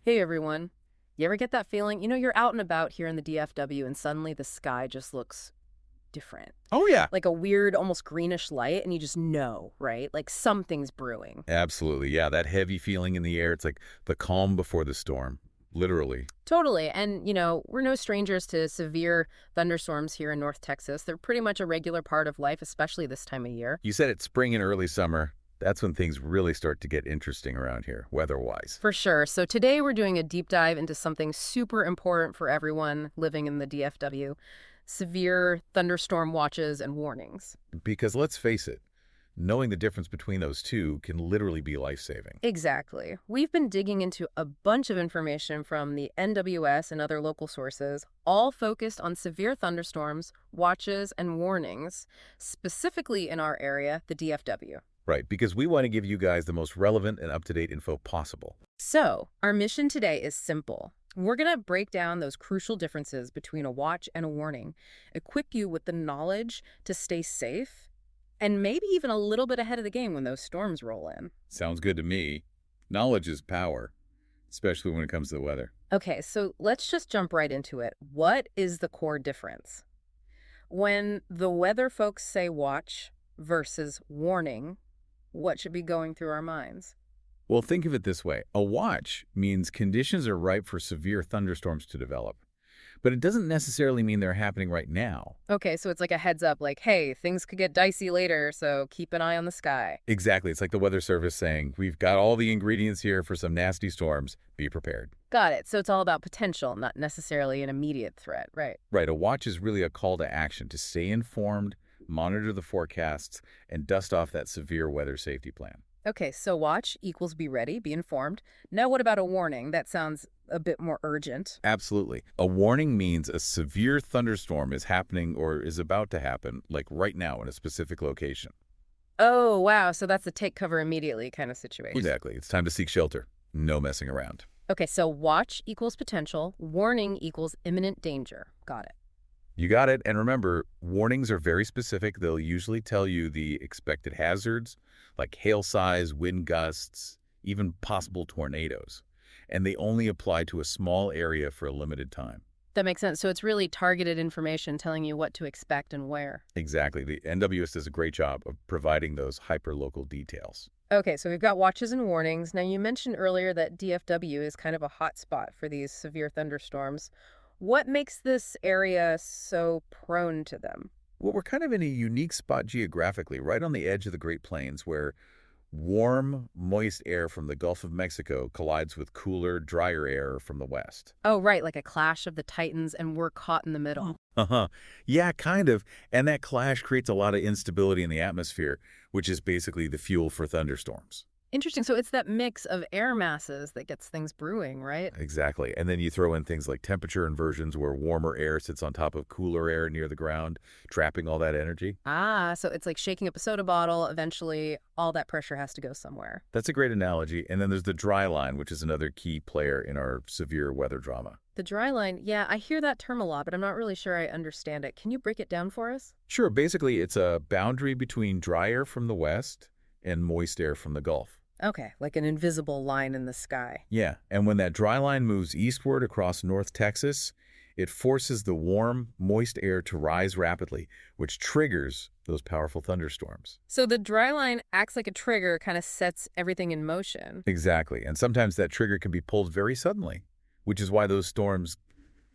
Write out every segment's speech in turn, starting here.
Hey everyone. You ever get that feeling? You're out and about here in the DFW and suddenly the sky just looks different. Oh, yeah. Like a weird, almost greenish light, and you just know, right? Like something's brewing. Absolutely. Yeah, that heavy feeling in the air. It's like the calm before the storm, literally. Totally. And, we're no strangers to severe thunderstorms here in North Texas. They're pretty much a regular part of life, especially this time of year. You said it's spring and early summer. That's when things really start to get interesting around here, weather-wise. For sure. So today we're doing a deep dive into something super important for everyone living in the DFW, severe thunderstorm watches and warnings. Because let's face it, knowing the difference between those two can literally be life-saving. Exactly. We've been digging into a bunch of information from the NWS and other local sources, all focused on severe thunderstorms, watches, and warnings, specifically in our area, the DFW. Right, because we want to give you guys the most relevant and up-to-date info possible. So, our mission today is simple. We're going to break down those crucial differences between a watch and a warning, equip you with the knowledge to stay safe, and maybe even a little bit ahead of the game when those storms roll in. Sounds good to me. Knowledge is power, especially when it comes to the weather. Okay, so let's just jump right into it. What is the core difference? When the weather folks say watch versus warning, what should be going through our minds? Well, think of it this way. A watch means conditions are ripe for severe thunderstorms to develop. But it doesn't necessarily mean they're happening right now. Okay, so it's like a heads up, like, hey, things could get dicey later, so keep an eye on the sky. Exactly. It's like the Weather Service saying, we've got all the ingredients here for some nasty storms. Be prepared. Got it. So it's all about potential, not necessarily an immediate threat, right? Right. A watch is really a call to action to stay informed, monitor the forecasts, and dust off that severe weather safety plan. Okay, so watch equals be ready, be informed. Now what about a warning? That sounds a bit more urgent. Absolutely. A warning means a severe thunderstorm is happening or is about to happen, like right now in a specific location. Oh, wow. So that's a take cover immediately kind of situation. Exactly. It's time to seek shelter. No messing around. Okay, so watch equals potential, warning equals imminent danger. Got it. You got it. And remember, warnings are very specific. They'll usually tell you the expected hazards, like hail size, wind gusts, even possible tornadoes. And they only apply to a small area for a limited time. That makes sense. So it's really targeted information telling you what to expect and where. Exactly. The NWS does a great job of providing those hyper-local details. Okay, so we've got watches and warnings. Now, you mentioned earlier that DFW is kind of a hot spot for these severe thunderstorms. What makes this area so prone to them? Well, we're kind of in a unique spot geographically, right on the edge of the Great Plains, where warm, moist air from the Gulf of Mexico collides with cooler, drier air from the west. Oh, right, like a clash of the titans, and we're caught in the middle. Uh-huh. Yeah, kind of. And that clash creates a lot of instability in the atmosphere, which is basically the fuel for thunderstorms. Interesting. So it's that mix of air masses that gets things brewing, right? Exactly. And then you throw in things like temperature inversions where warmer air sits on top of cooler air near the ground, trapping all that energy. Ah, so it's like shaking up a soda bottle. Eventually, all that pressure has to go somewhere. That's a great analogy. And then there's the dry line, which is another key player in our severe weather drama. The dry line, yeah, I hear that term a lot, but I'm not really sure I understand it. Can you break it down for us? Sure, basically it's a boundary between dry air from the west and moist air from the Gulf. Okay, like an invisible line in the sky. Yeah, and when that dry line moves eastward across North Texas, it forces the warm, moist air to rise rapidly, which triggers those powerful thunderstorms. So the dry line acts like a trigger, kind of sets everything in motion. Exactly, and sometimes that trigger can be pulled very suddenly, which is why those storms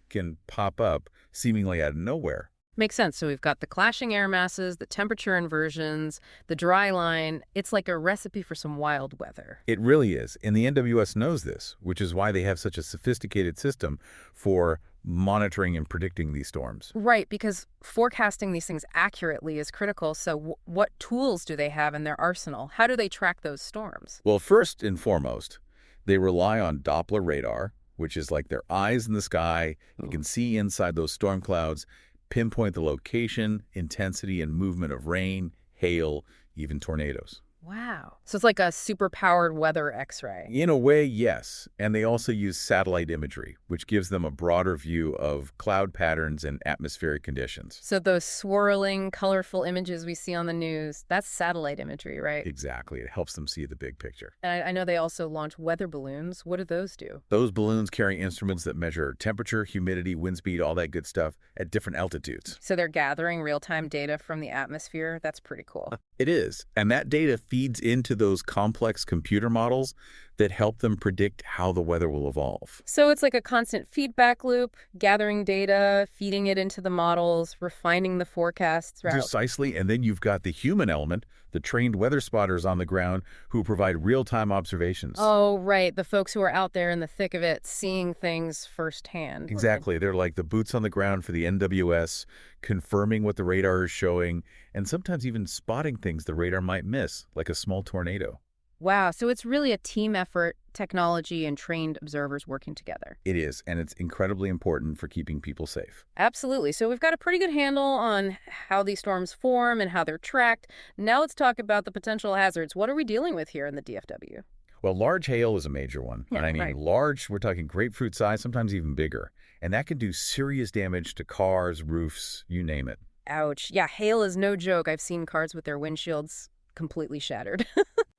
can pop up seemingly out of nowhere. Makes sense. So we've got the clashing air masses, the temperature inversions, the dry line. It's like a recipe for some wild weather. It really is, and the NWS knows this, which is why they have such a sophisticated system for monitoring and predicting these storms. Right, because forecasting these things accurately is critical. So what tools do they have in their arsenal? How do they track those storms? Well, first and foremost, they rely on Doppler radar, which is like their eyes in the sky. You can see inside those storm clouds, pinpoint the location, intensity, and movement of rain, hail, even tornadoes. Wow. So it's like a super-powered weather X-ray. In a way, yes. And they also use satellite imagery, which gives them a broader view of cloud patterns and atmospheric conditions. So those swirling, colorful images we see on the news, that's satellite imagery, right? Exactly. It helps them see the big picture. And I know they also launch weather balloons. What do those do? Those balloons carry instruments that measure temperature, humidity, wind speed, all that good stuff at different altitudes. So they're gathering real-time data from the atmosphere. That's pretty cool. It is. And that data feeds into those complex computer models that help them predict how the weather will evolve. So it's like a constant feedback loop, gathering data, feeding it into the models, refining the forecasts. Right. Precisely. And then you've got the human element, the trained weather spotters on the ground who provide real-time observations. Oh, right. The folks who are out there in the thick of it, seeing things firsthand. Exactly. They're like the boots on the ground for the NWS, confirming what the radar is showing, and sometimes even spotting things the radar might miss, like a small tornado. Wow. So it's really a team effort, technology and trained observers working together. It is, and it's incredibly important for keeping people safe. Absolutely. So we've got a pretty good handle on how these storms form and how they're tracked. Now let's talk about the potential hazards. What are we dealing with here in the DFW? Well, large hail is a major one. Yeah, And I mean, right. large, we're talking grapefruit size, sometimes even bigger. And that can do serious damage to cars, roofs, you name it. Ouch. Yeah, hail is no joke. I've seen cars with their windshields completely shattered.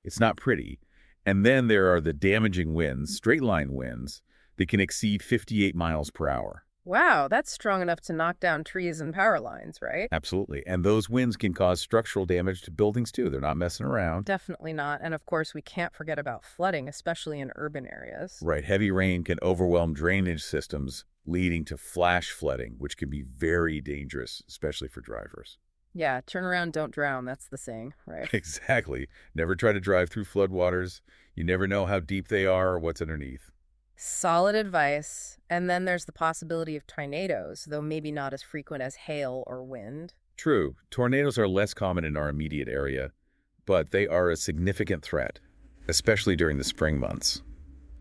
It's not pretty. And then there are the damaging winds, straight line winds, that can exceed 58 miles per hour. Wow, that's strong enough to knock down trees and power lines, right? Absolutely. And those winds can cause structural damage to buildings too. They're not messing around. Definitely not. And of course, we can't forget about flooding, especially in urban areas. Right. Heavy rain can overwhelm drainage systems, leading to flash flooding, which can be very dangerous, especially for drivers. Yeah, turn around, don't drown. That's the saying, right? Exactly. Never try to drive through floodwaters. You never know how deep they are or what's underneath. Solid advice. And then there's the possibility of tornadoes, though maybe not as frequent as hail or wind. True, tornadoes are less common in our immediate area, but they are a significant threat, especially during the spring months.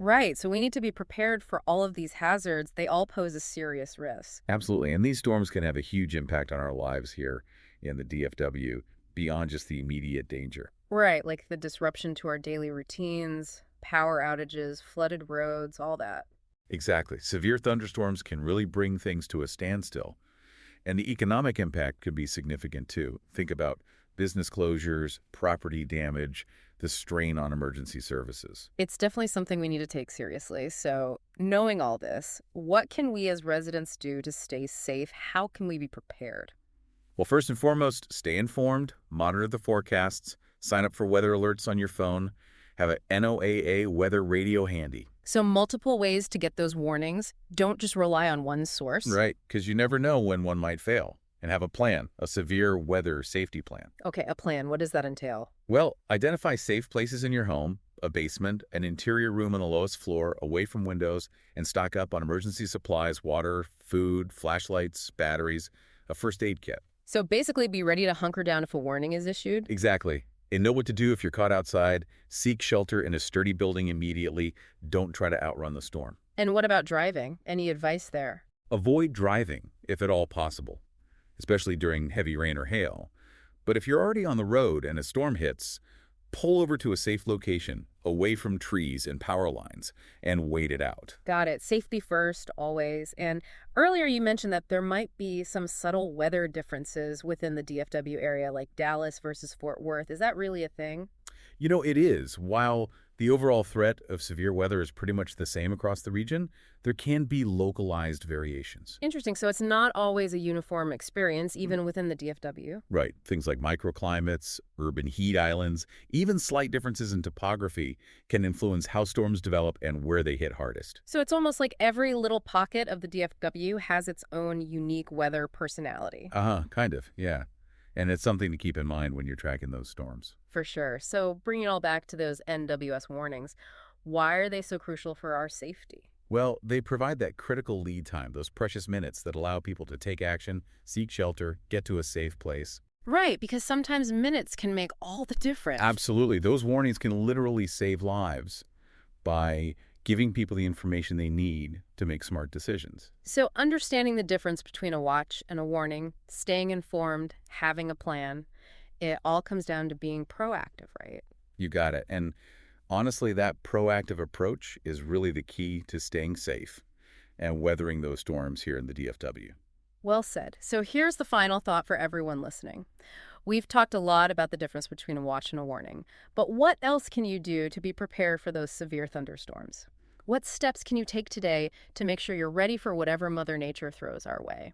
Right, so we need to be prepared for all of these hazards. They all pose a serious risk. Absolutely, and these storms can have a huge impact on our lives here in the DFW beyond just the immediate danger. Right, like the disruption to our daily routines, power outages, flooded roads, all that. Exactly. Severe thunderstorms can really bring things to a standstill, and the economic impact could be significant too. Think about business closures, property damage, the strain on emergency services. It's definitely something we need to take seriously. So, knowing all this, what can we as residents do to stay safe? How can we be prepared? Well, first and foremost, stay informed, monitor the forecasts, sign up for weather alerts on your phone, have a NOAA weather radio handy. So, multiple ways to get those warnings. Don't just rely on one source. Right, because you never know when one might fail. And have a plan, a severe weather safety plan. Okay, a plan. What does that entail? Well, identify safe places in your home, a basement, an interior room on the lowest floor, away from windows, and stock up on emergency supplies, water, food, flashlights, batteries, a first aid kit. So, basically, be ready to hunker down if a warning is issued. Exactly. And know what to do if you're caught outside. Seek shelter in a sturdy building immediately. Don't try to outrun the storm. And what about driving? Any advice there? Avoid driving, if at all possible, especially during heavy rain or hail. But if you're already on the road and a storm hits, pull over to a safe location, away from trees and power lines, and wait it out. Got it. Safety first, always. And earlier you mentioned that there might be some subtle weather differences within the DFW area, like Dallas versus Fort Worth. Is that really a thing? You know, it is. While the overall threat of severe weather is pretty much the same across the region, there can be localized variations. Interesting. So it's not always a uniform experience, even within the DFW. Right. Things like microclimates, urban heat islands, even slight differences in topography can influence how storms develop and where they hit hardest. So it's almost like every little pocket of the DFW has its own unique weather personality. Kind of, yeah. And it's something to keep in mind when you're tracking those storms. For sure. So bringing it all back to those NWS warnings, why are they so crucial for our safety? Well, they provide that critical lead time, those precious minutes that allow people to take action, seek shelter, get to a safe place. Right, because sometimes minutes can make all the difference. Absolutely. Those warnings can literally save lives by giving people the information they need to make smart decisions. So understanding the difference between a watch and a warning, staying informed, having a plan, it all comes down to being proactive, right? You got it. And honestly, that proactive approach is really the key to staying safe and weathering those storms here in the DFW. Well said. So here's the final thought for everyone listening. We've talked a lot about the difference between a watch and a warning, but what else can you do to be prepared for those severe thunderstorms? What steps can you take today to make sure you're ready for whatever Mother Nature throws our way?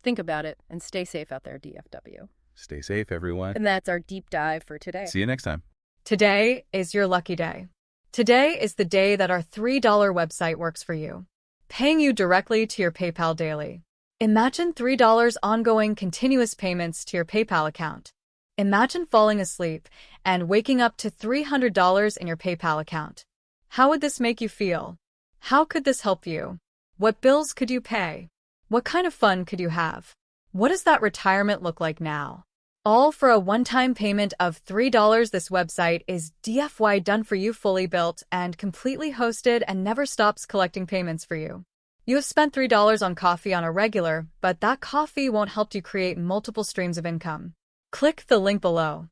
Think about it and stay safe out there, DFW. Stay safe, everyone. And that's our deep dive for today. See you next time. Today is your lucky day. Today is the day that our $3 website works for you, paying you directly to your PayPal daily. Imagine $3 ongoing continuous payments to your PayPal account. Imagine falling asleep and waking up to $300 in your PayPal account. How would this make you feel? How could this help you? What bills could you pay? What kind of fun could you have? What does that retirement look like now? All for a one-time payment of $3. This website is DFY done for you, fully built and completely hosted, and never stops collecting payments for you. You have spent $3 on coffee on a regular, but that coffee won't help you create multiple streams of income. Click the link below.